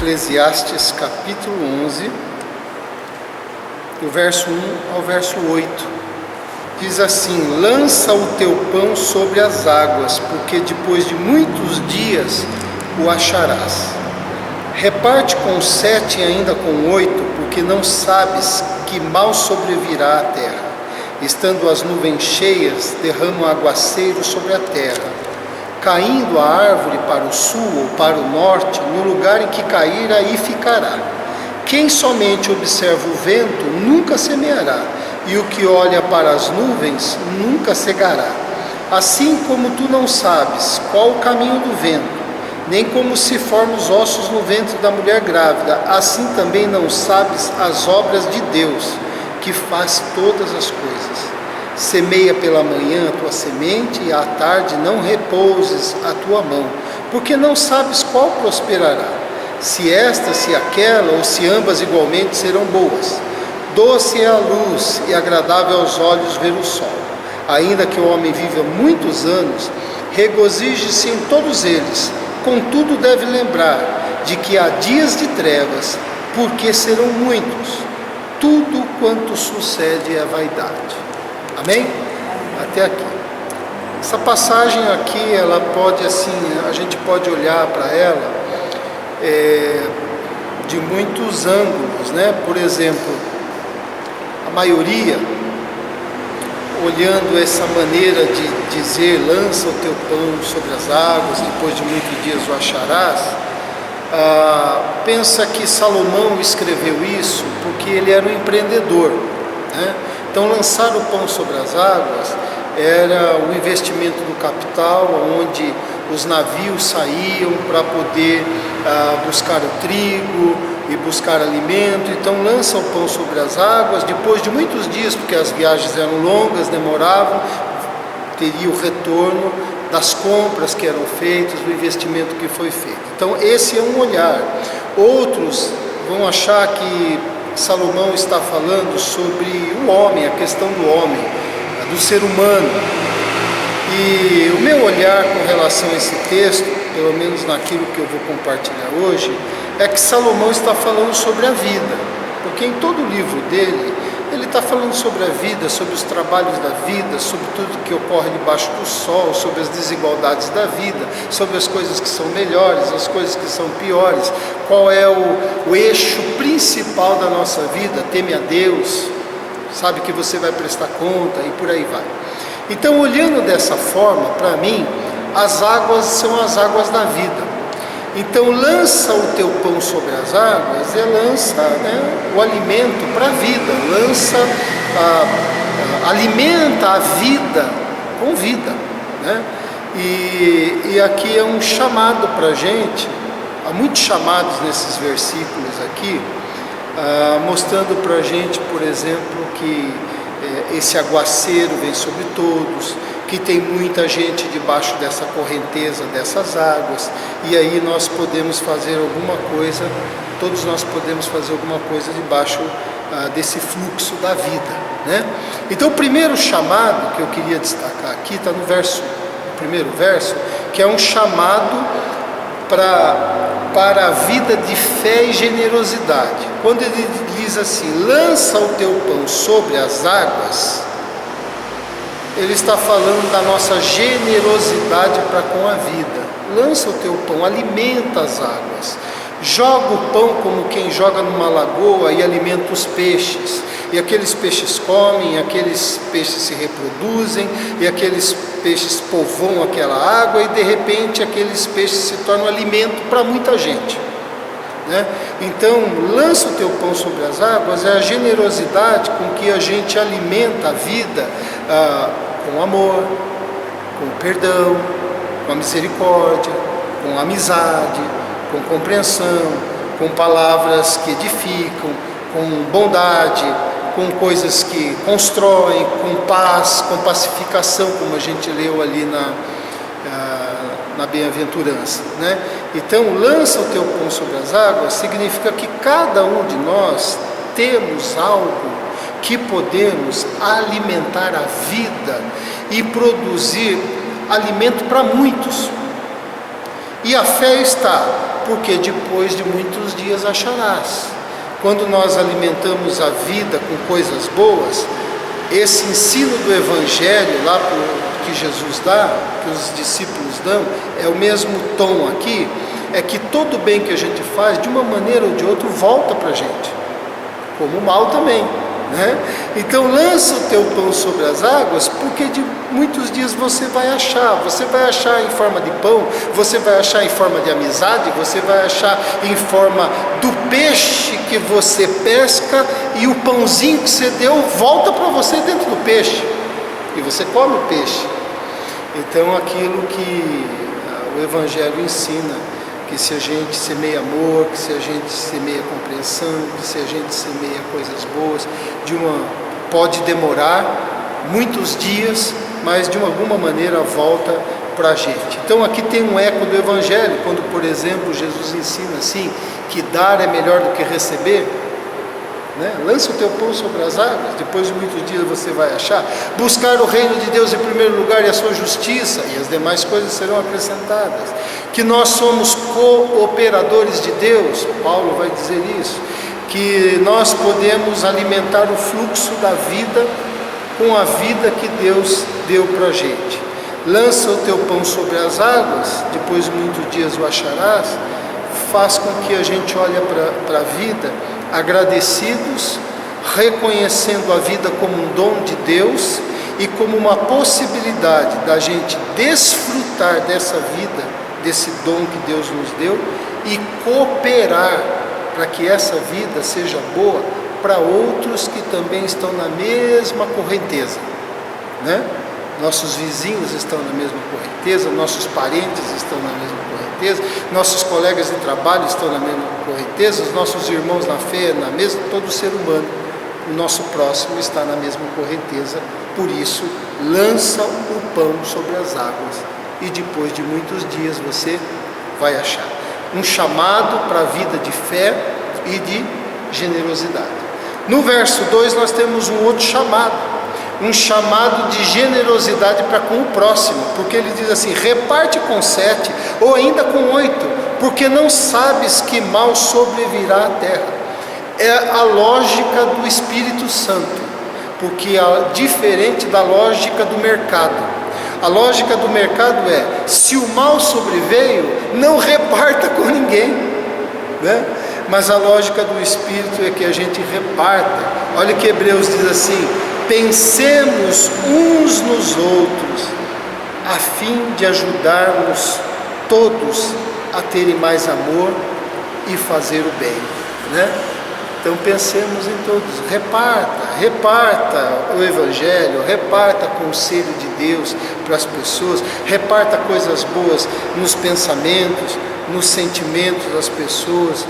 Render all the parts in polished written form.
Eclesiastes capítulo 11, do verso 1 ao verso 8. Diz assim: lança o teu pão sobre as águas, porque depois de muitos dias o acharás. Reparte com 7 e ainda com 8, porque não sabes que mal sobrevirá à terra. Estando as nuvens cheias, derrama um aguaceiro sobre a terra. Caindo a árvore para o sul ou para o norte, no lugar em que cair, aí ficará. Quem somente observa o vento nunca semeará, e o que olha para as nuvens nunca cegará. Assim como tu não sabes qual o caminho do vento, nem como se formam os ossos no ventre da mulher grávida, assim também não sabes as obras de Deus, que faz todas as coisas. Semeia pela manhã a tua semente, e à tarde não repouses a tua mão, porque não sabes qual prosperará, se esta, se aquela, ou se ambas igualmente serão boas. Doce é a luz e agradável aos olhos ver o sol. Ainda que o homem viva muitos anos, regozije-se em todos eles. Contudo, deve lembrar de que há dias de trevas, porque serão muitos. Tudo quanto sucede é vaidade. Amém? Até aqui. Essa passagem aqui, ela pode assim, a gente pode olhar para ela de muitos ângulos, né? Por exemplo, a maioria, olhando essa maneira de dizer, lança o teu pão sobre as águas, depois de muitos dias o acharás, pensa que Salomão escreveu isso porque ele era um empreendedor, né? Então, lançar o pão sobre as águas era o investimento do capital, onde os navios saíam para poder buscar o trigo e buscar alimento. Então, lança o pão sobre as águas, depois de muitos dias, porque as viagens eram longas, demoravam, teria o retorno das compras que eram feitas, do investimento que foi feito. Então, esse é um olhar. Outros vão achar que Salomão está falando sobre o homem, a questão do homem, do ser humano. E o meu olhar com relação a esse texto, pelo menos naquilo que eu vou compartilhar hoje, é que Salomão está falando sobre a vida, porque em todo o livro dele, ele está falando sobre a vida, sobre os trabalhos da vida, sobre tudo que ocorre debaixo do sol, sobre as desigualdades da vida, sobre as coisas que são melhores, as coisas que são piores, qual é o eixo principal da nossa vida. Teme a Deus, sabe que você vai prestar conta e por aí vai. Então, olhando dessa forma, para mim, as águas são as águas da vida. Então, lança o teu pão sobre as águas, lança, né, o alimento para a vida, lança, alimenta a vida com vida, né? E aqui é um chamado para a gente, há muitos chamados nesses versículos aqui, mostrando para a gente, por exemplo, que esse aguaceiro vem sobre todos, que tem muita gente debaixo dessa correnteza, dessas águas, e aí nós podemos fazer alguma coisa, todos nós podemos fazer alguma coisa debaixo desse fluxo da vida, né? Então, o primeiro chamado que eu queria destacar aqui está no primeiro verso, que é um chamado para a vida de fé e generosidade. Quando ele diz assim, lança o teu pão sobre as águas, ele está falando da nossa generosidade para com a vida. Lança o teu pão, alimenta as águas. Joga o pão como quem joga numa lagoa e alimenta os peixes. E aqueles peixes comem, aqueles peixes se reproduzem, e aqueles peixes povoam aquela água, e de repente aqueles peixes se tornam alimento para muita gente, né? Então, lança o teu pão sobre as águas é a generosidade com que a gente alimenta a vida, com amor, com perdão, com a misericórdia, com a amizade, com compreensão, com palavras que edificam, com bondade, com coisas que constroem, com paz, com pacificação, como a gente leu ali na bem-aventurança, né? Então, lança o teu pão sobre as águas significa que cada um de nós temos algo que podemos alimentar a vida e produzir alimento para muitos. E a fé está porque depois de muitos dias acharás. Quando nós alimentamos a vida com coisas boas, esse ensino do Evangelho lá que Jesus dá, que os discípulos dão, é o mesmo tom aqui, é que todo bem que a gente faz, de uma maneira ou de outra, volta para a gente, como o mal também, né? Então lança o teu pão sobre as águas, porque de muitos dias você vai achar em forma de pão, você vai achar em forma de amizade, você vai achar em forma do peixe que você pesca, e o pãozinho que você deu volta para você dentro do peixe, e você come o peixe. Então aquilo que o Evangelho ensina, que se a gente semeia amor, que se a gente semeia compreensão, que se a gente semeia coisas boas, pode demorar muitos dias, mas de alguma maneira volta para a gente. Então aqui tem um eco do Evangelho, quando, por exemplo, Jesus ensina assim, que dar é melhor do que receber, né? Lança o teu pão sobre as águas, depois de muitos dias você vai achar. Buscar o reino de Deus em primeiro lugar e a sua justiça, e as demais coisas serão acrescentadas. Que nós somos cooperadores de Deus, Paulo vai dizer isso, que nós podemos alimentar o fluxo da vida com a vida que Deus deu para a gente. Lança o teu pão sobre as águas, depois de muitos dias o acharás, faz com que a gente olhe para a vida agradecidos, reconhecendo a vida como um dom de Deus e como uma possibilidade da gente desfrutar dessa vida, desse dom que Deus nos deu, e cooperar para que essa vida seja boa para outros que também estão na mesma correnteza, né? Nossos vizinhos estão na mesma correnteza, nossos parentes estão na mesma correnteza, nossos colegas de trabalho estão na mesma correnteza, os nossos irmãos na fé, todo ser humano, o nosso próximo está na mesma correnteza. Por isso, lança o pão sobre as águas, e depois de muitos dias você vai achar. Um chamado para a vida de fé e de generosidade. No verso 2 nós temos um outro chamado, um chamado de generosidade para com o próximo, porque ele diz assim: reparte com 7 ou ainda com 8, porque não sabes que mal sobrevirá à terra. É a lógica do Espírito Santo, porque é diferente da lógica do mercado. A lógica do mercado é: se o mal sobreveio, não reparta com ninguém, né? Mas a lógica do Espírito é que a gente reparta. Olha que Hebreus diz assim: pensemos uns nos outros, a fim de ajudarmos todos a terem mais amor e fazer o bem, né? Então pensemos em todos, reparta o Evangelho, reparta o conselho de Deus para as pessoas, reparta coisas boas nos pensamentos, nos sentimentos das pessoas,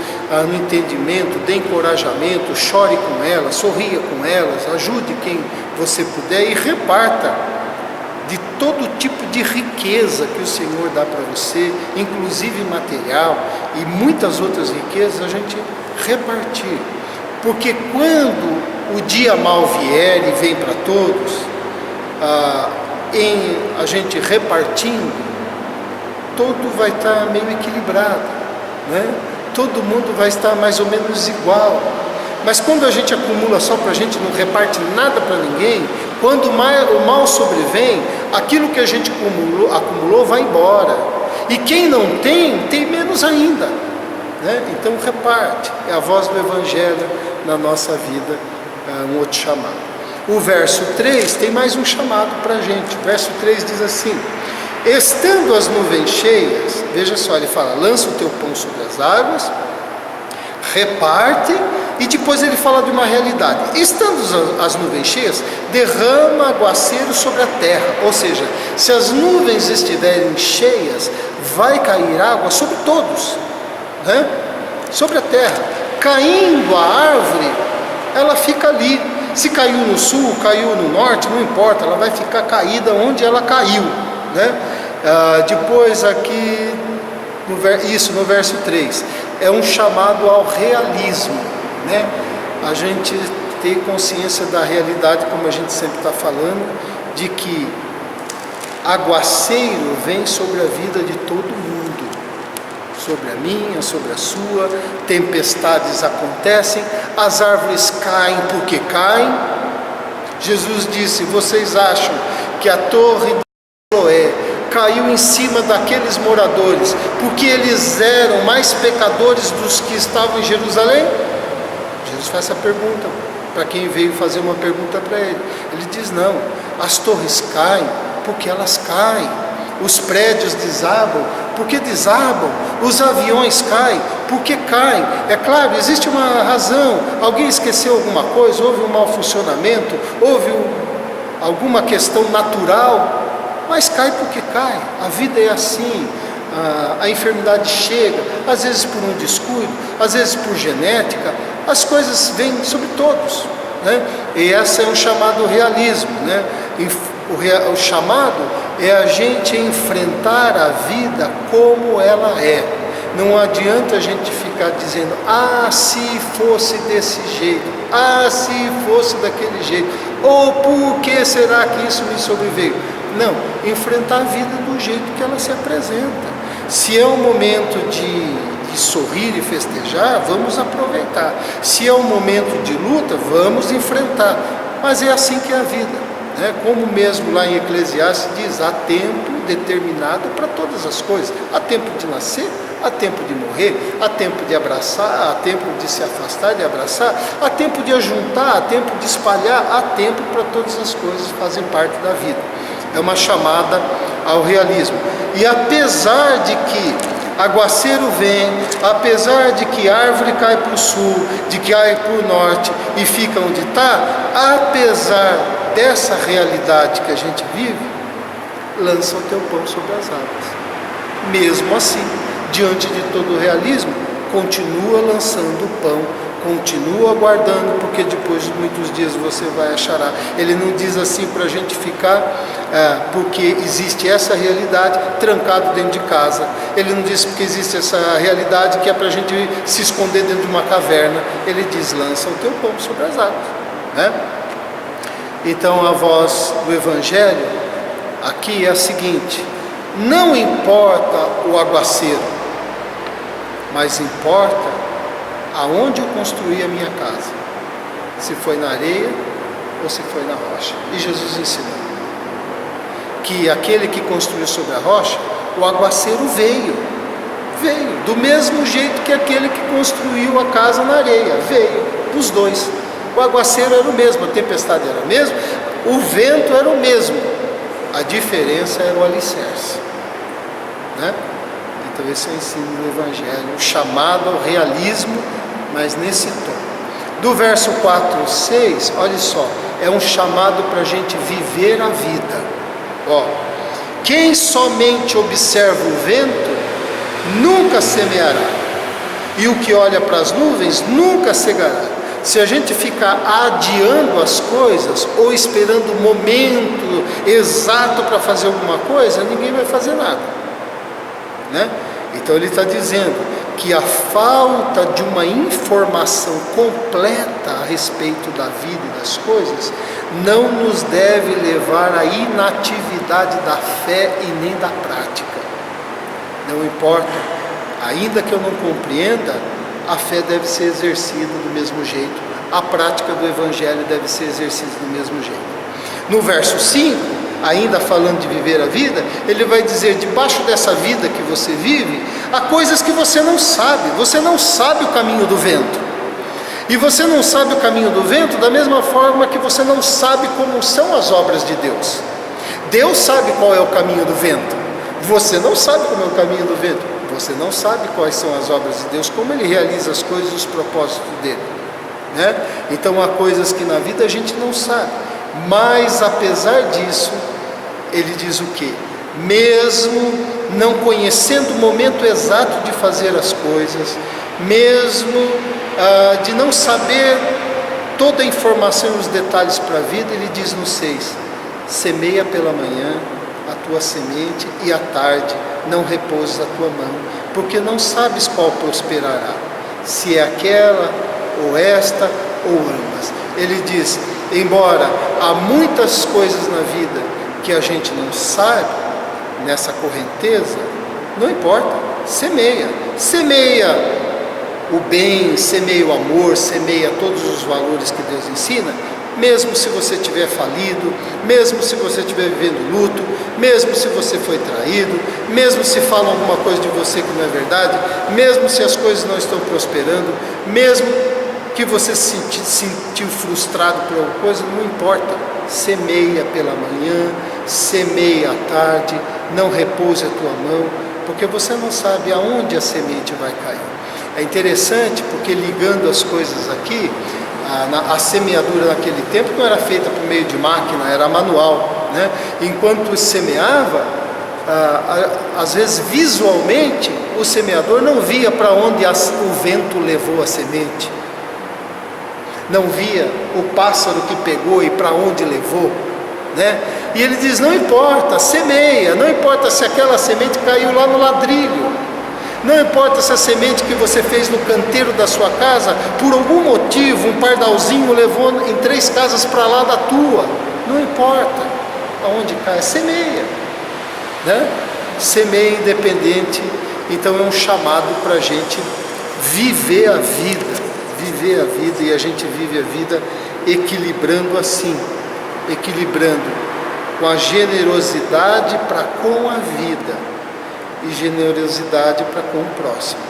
no entendimento, dê encorajamento, chore com elas, sorria com elas, ajude quem você puder e reparta de todo tipo de riqueza que o Senhor dá para você, inclusive material e muitas outras riquezas, a gente repartir. Porque quando o dia mal vier e vem para todos, a gente repartindo, todo vai estar meio equilibrado, né? Todo mundo vai estar mais ou menos igual. Mas quando a gente acumula só para a gente, não reparte nada para ninguém, quando o mal sobrevém, aquilo que a gente acumulou vai embora. E quem não tem menos ainda, né? Então reparte. É a voz do Evangelho na nossa vida, um outro chamado. O verso 3 tem mais um chamado para a gente. O verso 3 diz assim: estando as nuvens cheias, veja só, ele fala: lança o teu pão sobre as águas, reparte, e depois ele fala de uma realidade. Estando as nuvens cheias, derrama aguaceiro sobre a terra. Ou seja, se as nuvens estiverem cheias, vai cair água sobre todos, né? Sobre a terra. Caindo a árvore, ela fica ali. Se caiu no sul, caiu no norte, não importa, ela vai ficar caída onde ela caiu, né? Depois aqui, no verso 3, é um chamado ao realismo, né? A gente ter consciência da realidade, como a gente sempre está falando, de que aguaceiro vem sobre a vida de todo mundo, sobre a minha, sobre a sua, tempestades acontecem, as árvores caem porque caem. Jesus disse: vocês acham que a torre de Siloé caiu em cima daqueles moradores porque eles eram mais pecadores dos que estavam em Jerusalém? Jesus faz essa pergunta para quem veio fazer uma pergunta para ele. Ele diz: não, as torres caem porque elas caem, os prédios desabam porque desabam, os aviões caem porque caem. É claro, existe uma razão, alguém esqueceu alguma coisa, houve um mau funcionamento, houve alguma questão natural, mas cai porque cai. A vida é assim, a enfermidade chega, às vezes por um descuido, às vezes por genética, as coisas vêm sobre todos, né? E essa é um chamado realismo, né? O chamado é a gente enfrentar a vida como ela é. Não adianta a gente ficar dizendo: ah, se fosse desse jeito, ah, se fosse daquele jeito, ou por que será que isso me sobreveio? Não, enfrentar a vida do jeito que ela se apresenta. Se é um momento de sorrir e festejar, vamos aproveitar. Se é um momento de luta, vamos enfrentar. Mas é assim que é a vida, né? Como mesmo lá em Eclesiastes diz: há tempo determinado para todas as coisas. Há tempo de nascer, há tempo de morrer, há tempo de abraçar, há tempo de se afastar, de abraçar, há tempo de ajuntar, há tempo de espalhar, há tempo para todas as coisas, fazem parte da vida. É uma chamada ao realismo. E apesar de que aguaceiro vem, apesar de que árvore cai para o sul, de que cai para o norte e fica onde está, apesar dessa realidade que a gente vive, lança o teu pão sobre as águas. Mesmo assim, diante de todo o realismo, continua lançando o pão, continua aguardando, porque depois de muitos dias você vai achará. Ele não diz assim para a gente ficar, porque existe essa realidade, trancado dentro de casa. Ele não diz porque existe essa realidade que é para a gente se esconder dentro de uma caverna. Ele diz: lança o teu pão sobre as águas, né? Então a voz do Evangelho aqui é a seguinte: não importa o aguaceiro, mas importa aonde eu construí a minha casa, se foi na areia ou se foi na rocha. E Jesus ensinou que aquele que construiu sobre a rocha, o aguaceiro veio, do mesmo jeito que aquele que construiu a casa na areia, veio, os dois. O aguaceiro era o mesmo, a tempestade era a mesma, o vento era o mesmo, a diferença era o alicerce, né? Então esse é o ensino do Evangelho, o chamado ao realismo, mas nesse tom. Do verso 4 ao 6, olha só, é um chamado para a gente viver a vida. Ó, quem somente observa o vento, nunca semeará, e o que olha para as nuvens, nunca cegará. Se a gente ficar adiando as coisas, ou esperando o momento exato para fazer alguma coisa, ninguém vai fazer nada, né? Então ele está dizendo que a falta de uma informação completa a respeito da vida e das coisas não nos deve levar à inatividade da fé e nem da prática. Não importa, ainda que eu não compreenda, a fé deve ser exercida do mesmo jeito, a prática do Evangelho deve ser exercida do mesmo jeito. No verso 5, ainda falando de viver a vida, ele vai dizer: debaixo dessa vida que você vive, há coisas que você não sabe o caminho do vento. E você não sabe o caminho do vento da mesma forma que você não sabe como são as obras de Deus. Deus sabe qual é o caminho do vento, você não sabe como é o caminho do vento. Você não sabe quais são as obras de Deus, como Ele realiza as coisas e os propósitos dEle, né? Então há coisas que na vida a gente não sabe, mas apesar disso, Ele diz o quê? Mesmo não conhecendo o momento exato de fazer as coisas, mesmo de não saber toda a informação e os detalhes para a vida, Ele diz no 6, semeia pela manhã a tua semente e à tarde não repouses a tua mão, porque não sabes qual prosperará, se é aquela ou esta ou ambas. Ele diz: embora há muitas coisas na vida que a gente não sabe, nessa correnteza, não importa, semeia. Semeia o bem, semeia o amor, semeia todos os valores que Deus ensina, mesmo se você estiver falido, mesmo se você estiver vivendo luto, mesmo se você foi traído, mesmo se falam alguma coisa de você que não é verdade, mesmo se as coisas não estão prosperando, mesmo que você se sentiu frustrado por alguma coisa, não importa, semeia pela manhã, semeia à tarde, não repouse a tua mão, porque você não sabe aonde a semente vai cair. É interessante porque, ligando as coisas aqui, a semeadura naquele tempo não era feita por meio de máquina, era manual, né? Enquanto semeava, às vezes visualmente o semeador não via para onde o vento levou a semente, não via o pássaro que pegou e para onde levou, né? E ele diz, não importa, semeia, não importa se aquela semente caiu lá no ladrilho, não importa se a semente que você fez no canteiro da sua casa, por algum motivo, um pardalzinho levou em 3 casas para lá da tua, não importa aonde cai, semeia, né? Semeia independente. Então é um chamado para a gente viver a vida, e a gente vive a vida equilibrando assim, equilibrando com a generosidade para com a vida e generosidade para com o próximo.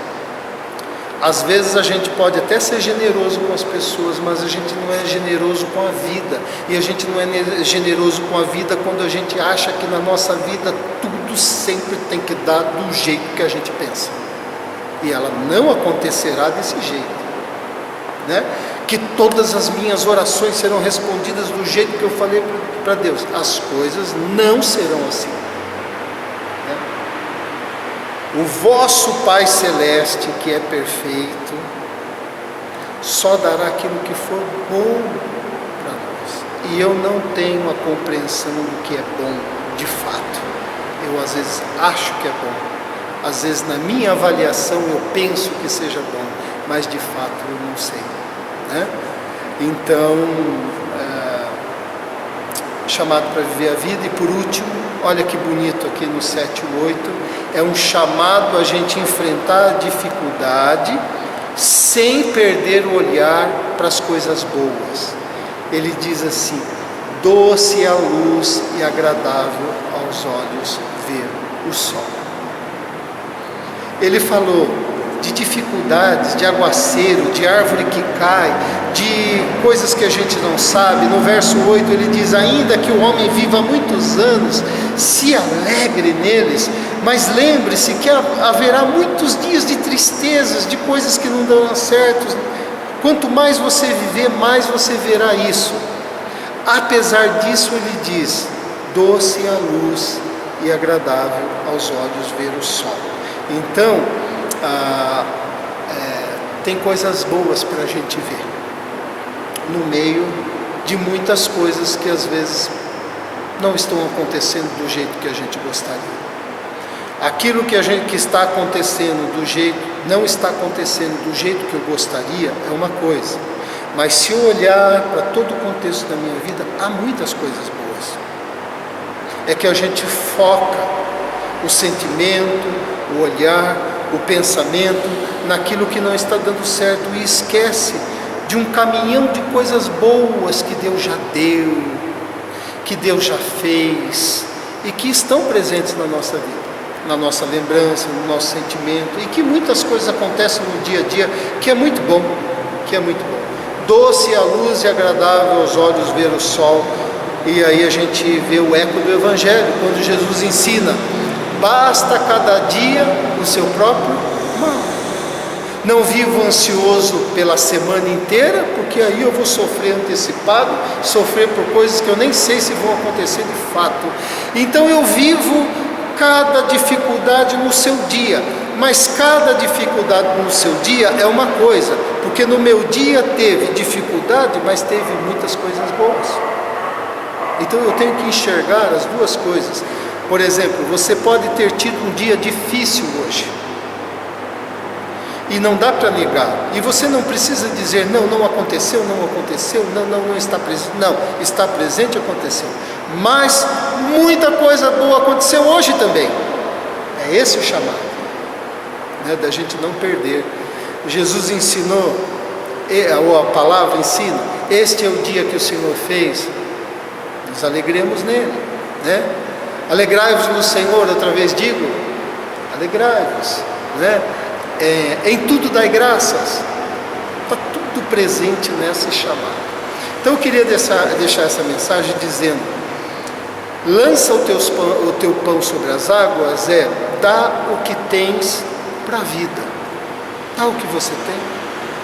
Às vezes a gente pode até ser generoso com as pessoas, mas a gente não é generoso com a vida, e a gente não é generoso com a vida quando a gente acha que na nossa vida tudo sempre tem que dar do jeito que a gente pensa, e ela não acontecerá desse jeito, né? Que todas as minhas orações serão respondidas do jeito que eu falei para Deus. As coisas não serão assim, né? O vosso Pai Celeste, que é perfeito, só dará aquilo que for bom para nós. E eu não tenho a compreensão do que é bom de fato. Eu às vezes acho que é bom, às vezes na minha avaliação eu penso que seja bom, mas de fato eu não sei, né? Então, chamado para viver a vida. E por último, olha que bonito aqui no 7:8, é um chamado a gente enfrentar a dificuldade sem perder o olhar para as coisas boas. Ele diz assim: doce é a luz e agradável aos olhos ver o sol. Ele falou de dificuldades, de aguaceiro, de árvore que cai, de coisas que a gente não sabe. No verso 8 ele diz: ainda que o homem viva muitos anos, se alegre neles, mas lembre-se que haverá muitos dias de tristezas, de coisas que não dão certo. Quanto mais você viver, mais você verá isso. Apesar disso, ele diz: doce é a luz e agradável aos olhos ver o sol. Então, tem coisas boas para a gente ver no meio de muitas coisas que às vezes não estão acontecendo do jeito que a gente gostaria. Aquilo que está acontecendo não está acontecendo do jeito que eu gostaria, é uma coisa, mas se eu olhar para todo o contexto da minha vida, há muitas coisas boas. É que a gente foca o sentimento, o olhar, o pensamento naquilo que não está dando certo e esquece de um caminhão de coisas boas que Deus já deu, que Deus já fez e que estão presentes na nossa vida, na nossa lembrança, no nosso sentimento, e que muitas coisas acontecem no dia a dia que é muito bom, Doce é a luz e agradável aos olhos ver o sol. E aí a gente vê o eco do Evangelho, quando Jesus ensina: basta cada dia o seu próprio mal. Não vivo ansioso pela semana inteira, porque aí eu vou sofrer antecipado, sofrer por coisas que eu nem sei se vão acontecer de fato. Então eu vivo cada dificuldade no seu dia, mas cada dificuldade no seu dia é uma coisa, porque no meu dia teve dificuldade, mas teve muitas coisas boas. Então eu tenho que enxergar as duas coisas. Por exemplo, você pode ter tido um dia difícil hoje, e não dá para negar, e você não precisa dizer: não aconteceu, não está presente. Não, está presente, aconteceu, mas muita coisa boa aconteceu hoje também. É esse o chamado. né, da gente não perder. Jesus ensinou, ou a palavra ensina, este é o dia que o Senhor fez, nos alegremos nele, né? Alegrai-vos no Senhor, outra vez digo, alegrai-vos, né? Em tudo dai graças, está tudo presente nessa chamada. Então eu queria deixar essa mensagem dizendo: lança o teu pão sobre as águas, dá o que tens para a vida, dá o que você tem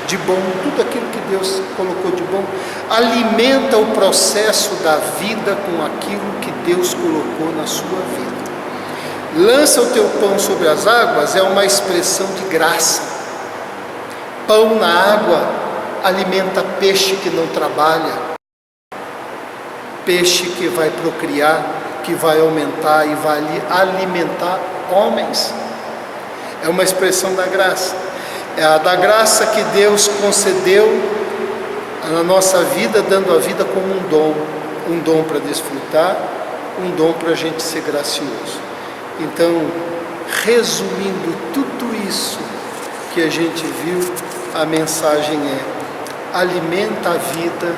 de bom, tudo aquilo que Deus colocou de bom, alimenta o processo da vida com aquilo que Deus colocou na sua vida. Lança o teu pão sobre as águas é uma expressão de graça. Pão na água alimenta peixe que não trabalha, peixe que vai procriar, que vai aumentar e vai alimentar homens. É uma expressão da graça. É a da graça que Deus concedeu na nossa vida, dando a vida como um dom para desfrutar, um dom para a gente ser gracioso. Então, resumindo tudo isso que a gente viu, a mensagem é: alimenta a vida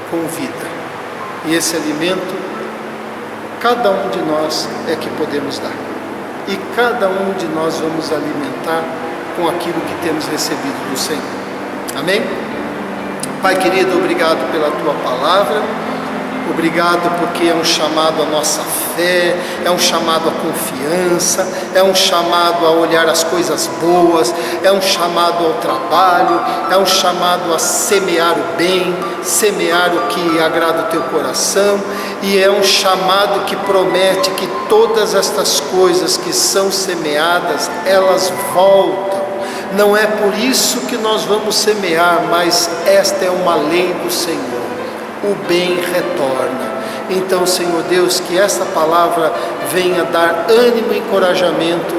com vida. E esse alimento, cada um de nós é que podemos dar. E cada um de nós vamos alimentar com aquilo que temos recebido do Senhor. Amém? Pai querido, obrigado pela Tua palavra, obrigado porque é um chamado à nossa fé, é um chamado à confiança, é um chamado a olhar as coisas boas, é um chamado ao trabalho, é um chamado a semear o bem, semear o que agrada o Teu coração, e é um chamado que promete que todas estas coisas que são semeadas, elas voltam. Não é por isso que nós vamos semear, mas esta é uma lei do Senhor: o bem retorna. Então, Senhor Deus, que essa palavra venha dar ânimo e encorajamento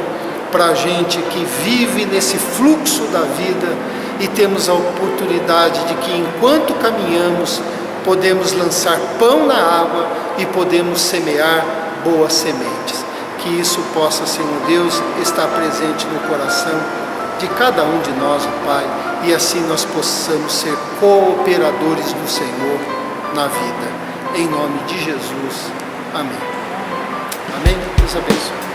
para a gente que vive nesse fluxo da vida e temos a oportunidade de que, enquanto caminhamos, podemos lançar pão na água e podemos semear boas sementes. Que isso possa, Senhor Deus, estar presente no coração de cada um de nós, ó Pai, e assim nós possamos ser cooperadores do Senhor na vida. Em nome de Jesus. Amém. Amém. Deus abençoe.